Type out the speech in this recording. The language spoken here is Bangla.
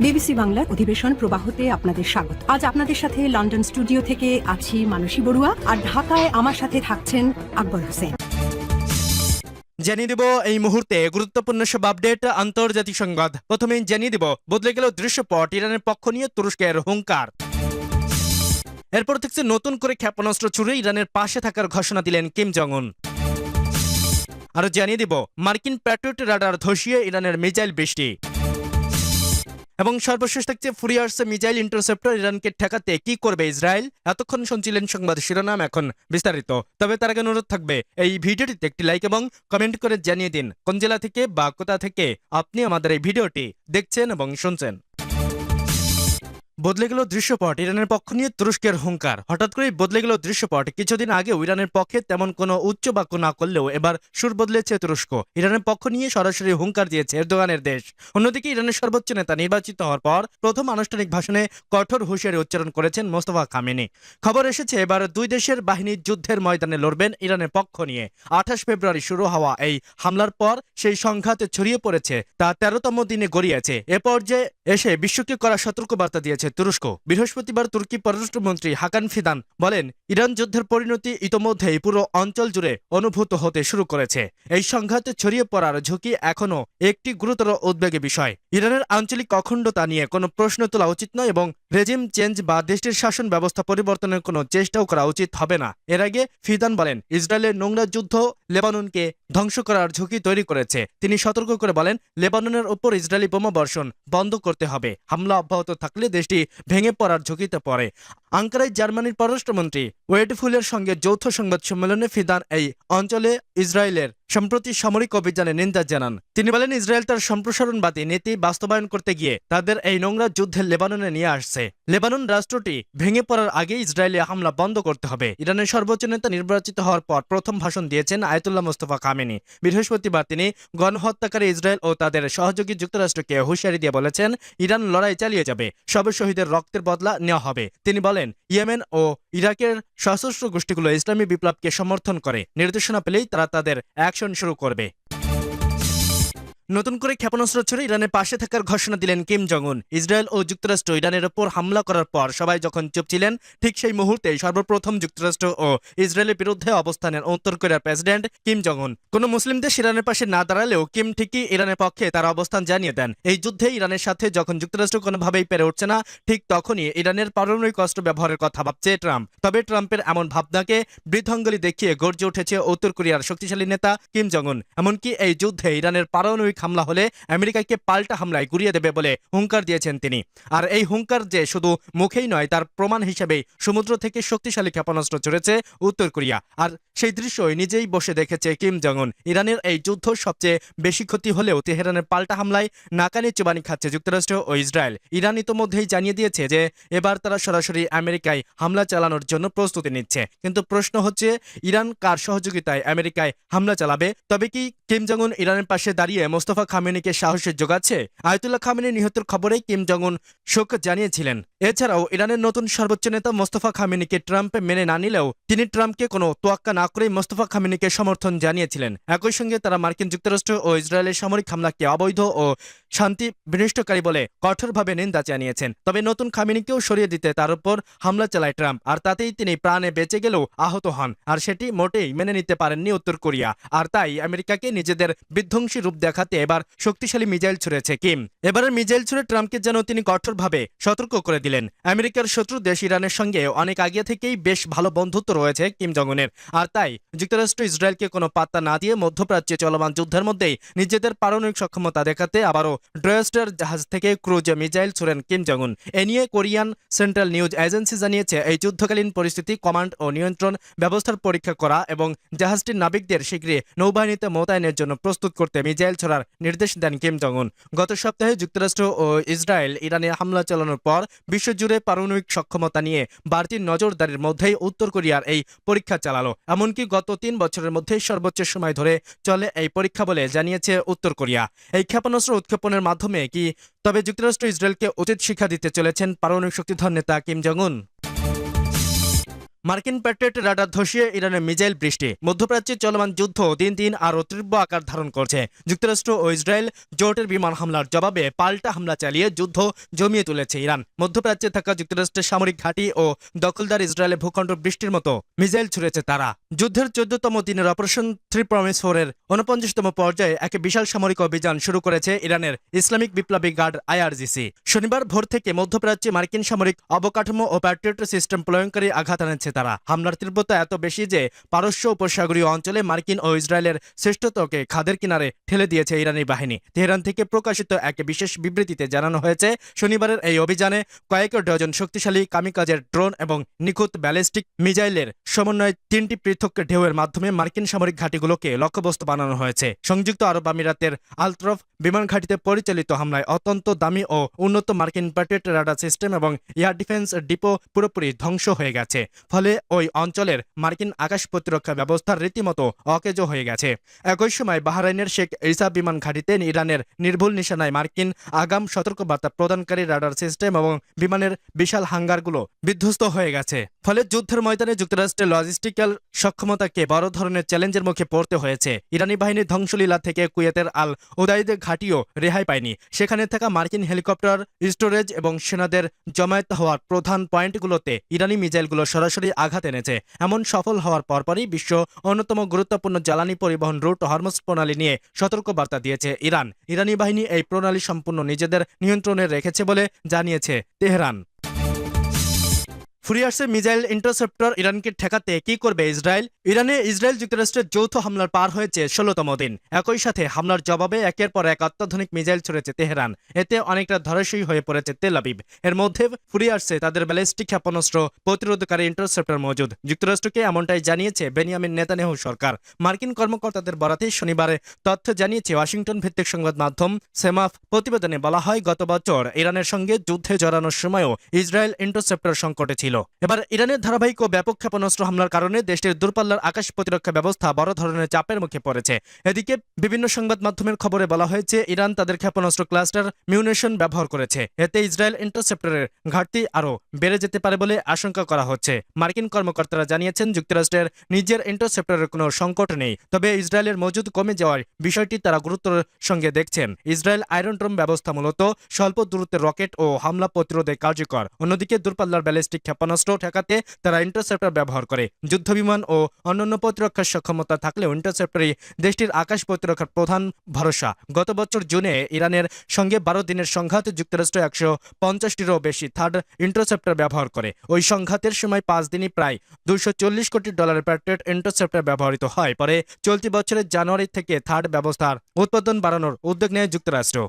বিবিসি বাংলার অধিবেশন প্রবাহতে আপনাদের স্বাগত। আজ আপনাদের সাথে লন্ডন স্টুডিও থেকে আছি মানসী বড়ুয়া, আর ঢাকায় আমার সাথে থাকছেন আকবর হোসেন। জানিয়ে দেব এই মুহূর্তে গুরুত্বপূর্ণ সব আপডেট, আন্তর্জাতিক সংবাদ। প্রথমেই জানিয়ে দেব বদলে গেল দৃশ্যপট, ইরানের পক্ষ নিয়ে তুরস্কের হুঙ্কার। এরপর থেকে নতুন করে ক্ষেপণাস্ত্র ছুড়ে ইরানের পাশে থাকার ঘোষণা দিলেন কিম জং উন। আরো জানিয়ে দেব মার্কিন প্যাট্রিয়ট রাডার ধসিয়ে ইরানের মিসাইল বৃষ্টি। এবং সর্বশেষ থাকছে ফুরিয়ার্স মিসাইল ইন্টারসেপ্টর ইরানকে ঠেকাতে কি করবে ইসরায়েল। এতক্ষণ শুনছিলেন সংবাদ শিরোনাম, এখন বিস্তারিত। তবে তার আগে অনুরোধ থাকবে এই ভিডিওটিতে একটি লাইক এবং কমেন্ট করে জানিয়ে দিন কোন জেলা থেকে বা কোথা থেকে আপনি আমাদের এই ভিডিওটি দেখছেন এবং শুনছেন। বদলে গেল দৃশ্যপট, ইরানের পক্ষ নিয়ে তুরস্কের হুঙ্কার। হঠাৎ করেই বদলে গেল দৃশ্যপট। কিছুদিন আগেও ইরানের পক্ষে তেমন কোনো উচ্চ বাক্য না করলেও এবার সুর বদলেছে তুরস্ক। ইরানের পক্ষ নিয়ে সরাসরি হুঙ্কার দিয়েছে এরদোগানের দেশ। অন্যদিকে ইরানের সর্বোচ্চ নেতা নির্বাচিত হওয়ার পর প্রথম আনুষ্ঠানিক ভাষণে কঠোর হুঁশিয়ারি উচ্চারণ করেছেন মোস্তফা খামেনি। খবর এসেছে এবার দুই দেশের বাহিনী যুদ্ধের ময়দানে লড়বেন ইরানের পক্ষ নিয়ে। 28 ফেব্রুয়ারি শুরু হওয়া এই হামলার পর সেই সংঘাত ছড়িয়ে পড়েছে, তা 13তম দিনে গড়িয়েছে। এ পর্যায়ে এসে বিশ্বকে করা সতর্কবার্তা দিয়েছে তুরস্ক। বৃহস্পতিবার তুর্কি পররাষ্ট্রমন্ত্রী হাকান ফিদান বলেন, ইরান যুদ্ধের পরিণতি ইতোমধ্যেই পুরো অঞ্চল জুড়ে অনুভূত হতে শুরু করেছে। এই সংঘাতে ছড়িয়ে পড়ার ঝুঁকি এখনো একটি গুরুতর উদ্বেগের বিষয়। ইরানের আঞ্চলিক অখণ্ডতা নিয়ে কোনো প্রশ্ন তোলা উচিত নয় এবং রেজিম চেঞ্জ বা দেশটির শাসন ব্যবস্থা পরিবর্তনের কোনো চেষ্টাও করা উচিত হবে না। এর আগে ফিদান বলেন, ইসরায়েলের নোংরা যুদ্ধ লেবাননকে ধ্বংস করার ঝুঁকি তৈরি করেছে। তিনি সতর্ক করে বলেন, লেবাননের উপর ইসরায়েলি বোমা বর্ষণ বন্ধ করতে হবে। হামলা অব্যাহত থাকলে দেশটি ভেঙে পড়ার ঝুঁকিতে পড়ে। আঙ্কারায় জার্মানির পররাষ্ট্রমন্ত্রী ওয়েটফুলের সঙ্গে যৌথ সংবাদ সম্মেলনে ফিদান এই অঞ্চলে ইসরায়েলের সম্প্রতি সামরিক অভিযানে নিন্দা জানান। তিনি বলেন, ইসরায়েল তার সম্প্রসারণবাদী নীতি বাস্তবায়ন করতে গিয়ে তাদের এই নোংরা যুদ্ধে লেবাননে নিয়ে আসছে। লেবানন রাষ্ট্রটি ভেঙে পড়ার আগে ইসরায়েলি হামলা বন্ধ করতে হবে। ইরানের সর্বোচ্চ নেতা নির্বাচিত হওয়ার পর প্রথম ভাষণ দিয়েছেন আয়াতুল্লাহ মোস্তফা খামেনি। বৃহস্পতিবার তিনি গণহত্যাকারী ইসরায়েল ও তাদের সহযোগী যুক্তরাষ্ট্রকে হুঁশিয়ারি দিয়ে বলেছেন, ইরান লড়াই চালিয়ে যাবে, সব শহীদের রক্তের বদলা নেওয়া হবে। তিনি বলেন, ইয়েমেন ও ইরাকের সশস্ত্র গোষ্ঠীগুলো ইসলামী বিপ্লবকে সমর্থন করে, নির্দেশনা পেলেই তারা তাদের অ্যাকশন শুরু করবে। নতুন করে ক্ষেপণাস্ত্র ছুড়ে ইরানের পাশে থাকার ঘোষণা দিলেন কিম জং উন। ইসরায়েল ও যুক্তরাষ্ট্র ইরানের ওপর হামলা করার পর সবাই যখন চুপ ছিলেন, ঠিক সেই মুহূর্তেই সর্বপ্রথম যুক্তরাষ্ট্র ও ইসরায়েলের বিরুদ্ধে অবস্থানের উত্তর কোরিয়ার প্রেসিডেন্ট কিম জং উন। কোনো মুসলিম দেশ ইরানের পাশে না দাঁড়ালেও কিম ঠিকই ইরানের পক্ষে তার অবস্থান জানিয়ে দেন। এই যুদ্ধে ইরানের সাথে যখন যুক্তরাষ্ট্র কোনোভাবেই পেরে উঠছে না, ঠিক তখনই ইরানের পারমাণবিক অস্ত্র ব্যবহারের কথা ভাবছে ট্রাম্প। তবে ট্রাম্পের এমন ভাবনাকে বৃদ্ধাঙ্গুলি দেখিয়ে গর্জে উঠেছে উত্তর কোরিয়ার শক্তিশালী নেতা কিম জং উন। এমনকি এই যুদ্ধে ইরানের পারমাণবিক হামলা হলে আমেরিকাকে পাল্টা হামলায় গুড়িয়ে দেবে বলে হুঙ্কার দিয়েছেন তিনি। আর এই হুঙ্কার যে শুধু মুখেই নয়, তার প্রমাণ হিসেবে সমুদ্র থেকে শক্তিশালী ক্ষেপণাস্ত্র ছড়েছে উত্তর কোরিয়া। আর সেই দৃশ্যই নিজেই বসে দেখেছে কিম জং উন। ইরানের এই যুদ্ধ সবচেয়ে বেশি ক্ষতি হলেও তেহরানের পাল্টা হামলায় নাকানি চুবানি খাচ্ছে যুক্তরাষ্ট্র ও ইসরায়েল। ইরান ইতোমধ্যেই জানিয়ে দিয়েছে যে এবার তারা সরাসরি আমেরিকায় হামলা চালানোর জন্য প্রস্তুতি নিচ্ছে। কিন্তু প্রশ্ন হচ্ছে, ইরান কার সহযোগিতায় আমেরিকায় হামলা চালাবে? তবে কি কিম জং উন ইরানের পাশে দাঁড়িয়ে মোস্তফা খামেনিকে সাহসের যোগাচ্ছে? আয়াতুল্লাহ খামেনি নিহতের খবরে কিম জং উন শোক জানিয়েছিলেন। এছাড়াও ইরানের নতুন সর্বোচ্চ নেতা মোস্তফা খামেনিকে ট্রাম্প মেনে না নিলেও তিনি ট্রাম্পকে কোনো তোয়াক্কা না করেই মোস্তফা খামেনিকে সমর্থন জানিয়েছিলেন। একই সঙ্গে তারা মার্কিন যুক্তরাষ্ট্র ও ইসরায়েলের সামরিক হামলাকে অবৈধ ও শান্তি বিনষ্টকারী বলে কঠোরভাবে নিন্দা জানিয়েছেন। তবে নতুন খামেনিকেও সরিয়ে দিতে তার উপর হামলা চালায় ট্রাম্প, আর তাতেই তিনি প্রাণে বেঁচে গেলেও আহত হন। আর সেটি মোটেই মেনে নিতে পারেননি উত্তর কোরিয়া। আর তাই আমেরিকাকে নিজেদের বিধ্বংসী রূপ দেখাতে এবার শক্তিশালী মিসাইল ছুড়েছে কিম। এবারের মিসাইল ছুড়ে ট্রাম্পকে যেন তিনি কঠোরভাবে সতর্ক করে দিলেন। আমেরিকার শত্রু দেশ ইরানের সঙ্গে অনেক আগে থেকেই বেশ ভালো বন্ধুত্ব রয়েছে কিম জং উনের। আর তাই যুক্তরাষ্ট্র ইসরায়েলকে কোনো পাত্তা না দিয়ে মধ্যপ্রাচ্যে চলমান যুদ্ধের মধ্যেই নিজেদের পারমাণবিক সক্ষমতা দেখাতে আবারও ড্রয়াস্টার জাহাজ থেকে ক্রুজ মিসাইল ছুড়েন কিম জং উন। এ নিয়ে কোরিয়ান সেন্ট্রাল নিউজ এজেন্সি জানিয়েছে, এই যুদ্ধকালীন পরিস্থিতি কমান্ড ও নিয়ন্ত্রণ ব্যবস্থার পরীক্ষা করা এবং জাহাজটির নাবিকদের শীঘ্রই নৌবাহিনীতে মোতায়েনের জন্য প্রস্তুত করতে মিসাইল ছোড়ার নির্দেশ দেন কিম জং উন। গত সপ্তাহে যুক্তরাষ্ট্র ও ইসরায়েল ইরানে হামলা চালানোর পর বিশ্বজুড়ে পারমাণবিক সক্ষমতা নিয়ে বাড়তি নজরদারির মধ্যেই উত্তর কোরিয়ার এই পরীক্ষা চালালো। এমনকি গত 3 বছরের মধ্যে সর্বোচ্চ সময় ধরে চলে এই পরীক্ষা বলে জানিয়েছে উত্তর কোরিয়া। এই ক্ষেপণাস্ত্র উৎক্ষেপণের মাধ্যমে কি তবে যুক্তরাষ্ট্র ইসরায়েলকে উচিত শিক্ষা দিতে চলেছেন পারমাণবিক শক্তিধর নেতা কিম জং উন? মার্কিন প্যাট্রিয়ট রাডার ধসিয়ে ইরানের মিসাইল বৃষ্টি। মধ্যপ্রাচ্যে চলমান যুদ্ধ দিন দিন আরও তীব্র আকার ধারণ করছে। যুক্তরাষ্ট্র ও ইসরায়েল জোটের বিমান হামলার জবাবে পাল্টা হামলা চালিয়ে যুদ্ধ জমিয়ে তুলেছে ইরান। মধ্যপ্রাচ্যে থাকা যুক্তরাষ্ট্রের সামরিক ঘাঁটি ও দখলদার ইসরায়েলে ভূখণ্ড বৃষ্টির মতো মিসাইল ছুড়েছে তারা। যুদ্ধের 14তম দিনের অপারেশন 3 প্রমিস 4-এর 49তম পর্যায়ে এক বিশাল সামরিক অভিযান শুরু করেছে ইরানের ইসলামিক বিপ্লবী গার্ড IRGC। শনিবার ভোর থেকে মধ্যপ্রাচ্যে মার্কিন সামরিক অবকাঠামো ও প্যাট্রিয়ট সিস্টেম প্রয়োগকারী আঘাত আনেছে তারা। হামলার তীব্রতা এত বেশি যে পারস্য উপসাগরীয় অঞ্চলে মার্কিন ও ইসরায়েলের শ্রেষ্ঠত্বকে খাদের কিনারে ঠেলে দিয়েছে ইরানি বাহিনী। তেহরান থেকে প্রকাশিত এক বিশেষ বিবৃতিতে জানানো হয়েছে, শনিবারের এই অভিযানে কয়েক ডজন শক্তিশালী কামিকাজের ড্রোন এবং নিখুঁত ব্যালিস্টিক মিসাইলের সমন্বয়ে 3টি পৃথক ঢেউয়ের মাধ্যমে মার্কিন সামরিক ঘাঁটিগুলোকে লক্ষ্যবস্তু বানানো হয়েছে। সংযুক্ত আরব আমিরাতের আলতরফ বিমান ঘাঁটিতে পরিচালিত হামলায় অত্যন্ত দামি ও উন্নত মার্কিন প্যাট্রিয়ট রাডার সিস্টেম এবং এয়ার ডিফেন্স ডিপো পুরোপুরি ধ্বংস হয়ে গেছে। ফলে ওই অঞ্চলের মার্কিন আকাশ প্রতিরক্ষা ব্যবস্থার রীতিমতো অকেজো হয়ে গেছে। একই সময় বাহরাইনের শেখ ইসা বিমান ঘাঁটিতে ইরানের নির্ভুল নিশানায় মার্কিন আগাম সতর্কবার্তা প্রদানকারী রাডার সিস্টেম এবং বিমানের বিশাল হাঙ্গারগুলো বিধ্বস্ত হয়ে গেছে। ফলে যুদ্ধের ময়দানে যুক্তরাষ্ট্রের লজিস্টিক্যাল সক্ষমতাকে বড় ধরনের চ্যালেঞ্জের মুখে পড়তে হয়েছে। ইরানি বাহিনীর ধ্বংসলীলা থেকে কুয়েতের আল উদাইদ ঘাঁটিও রেহাই পায়নি। সেখানে থাকা মার্কিন হেলিকপ্টার, স্টোরেজ এবং সেনাদের জমায়েত হওয়ার প্রধান পয়েন্টগুলোতে ইরানি মিসাইলগুলো সরাসরি আঘাত এনেছে। এমন সফল হওয়ার পরপরই বিশ্ব অন্যতম গুরুত্বপূর্ণ জ্বালানি পরিবহন রুট হরমুজ প্রণালী নিয়ে সতর্কবার্তা দিয়েছে ইরান। ইরানি বাহিনী এই প্রণালী সম্পূর্ণ নিজেদের নিয়ন্ত্রণে রেখেছে বলে জানিয়েছে তেহরান। ফুরিয়ে আসছে মিসাইল ইন্টারসেপ্টর। ইরানকে ঠেকাতে কি করবে ইসরায়েল? ইসরায়েল যুক্তরাষ্ট্রের যৌথ হামলার পার হয়েছে 16তম দিন। একই সাথে হামলার জবাবে একের পর এক অত্যাধুনিক মিসাইল ছুড়েছে তেহরান। এতে অনেকটা ধরাশয়ী হয়ে পড়েছে তেল আবিব। এর মধ্যে ফুরিয়ে আসছে তাদের ব্যালিস্টিক ক্ষেপণাস্ত্র প্রতিরোধকারী ইন্টারসেপ্টর মজুদ। যুক্তরাষ্ট্রকে এমনটাই জানিয়েছে বেনিয়ামিন নেতানিয়াহু সরকার। মার্কিন কর্মকর্তাদের বরাতে শনিবারে তথ্য জানিয়েছে ওয়াশিংটন ভিত্তিক সংবাদ মাধ্যম সেমাফ। প্রতিবেদনে বলা হয়, গত বছর ইরানের সঙ্গে যুদ্ধে জড়ানোর সময়ও ইসরায়েল ইন্টারসেপ্টর সংকটে ছিল। এবার ইরানের ধারাবাহিক ও ব্যাপক ক্ষেপণাস্ত্র হামলার কারণে দেশটির দূরপাল্লার আকাশ প্রতিরক্ষা ব্যবস্থা বড় ধরনের চাপের মুখে পড়েছে। এদিকে বিভিন্ন সংবাদ মাধ্যমের খবরে বলা হয়েছে, ইরান তাদের ক্ষেপণাস্ত্র ক্লাস্টার মিউনিশন ব্যবহার করেছে। এতে ইসরায়েল ইন্টারসেপ্টরের ঘাটতি আরও বেড়ে যেতে পারে বলে আশঙ্কা করা হচ্ছে। মার্কিন কর্মকর্তারা জানিয়েছেন, যুক্তরাষ্ট্রের নিজের ইন্টারসেপ্টরের কোনো সংকট নেই, তবে ইসরায়েলের মজুদ কমে যাওয়ার বিষয়টি তারা গুরুত্বের সঙ্গে দেখছেন। ইসরায়েল আয়রন ডোম ব্যবস্থা মূলত স্বল্প দূরত্বের রকেট ও হামলা প্রতিরোধে কার্যকর। অন্যদিকে দূরপাল্লার ব্যালিস্টিক ক্ষেপণাস্ত্র ঠেকাতে তারা ইন্টারসেপ্টর ব্যবহার করে। যুদ্ধবিমান ও অন্যান্য প্রতিরক্ষার সক্ষমতা থাকলেও ইন্টারসেপ্টরই দেশটির আকাশ প্রতিরক্ষার প্রধান ভরসা। গত বছর জুনে ইরানের সঙ্গে 12 দিনের সংঘাতে যুক্তরাষ্ট্র 150টিরও বেশি থার্ড ইন্টারসেপ্টর ব্যবহার করে। ওই সংঘাতের সময় 5 দিনই প্রায় $240 কোটি প্যাট্রিয়ট ইন্টারসেপ্টর ব্যবহৃত হয়। পরে চলতি বছরের জানুয়ারি থেকে থার্ড ব্যবস্থার উৎপাদন বাড়ানোর উদ্যোগ নেয় যুক্তরাষ্ট্র।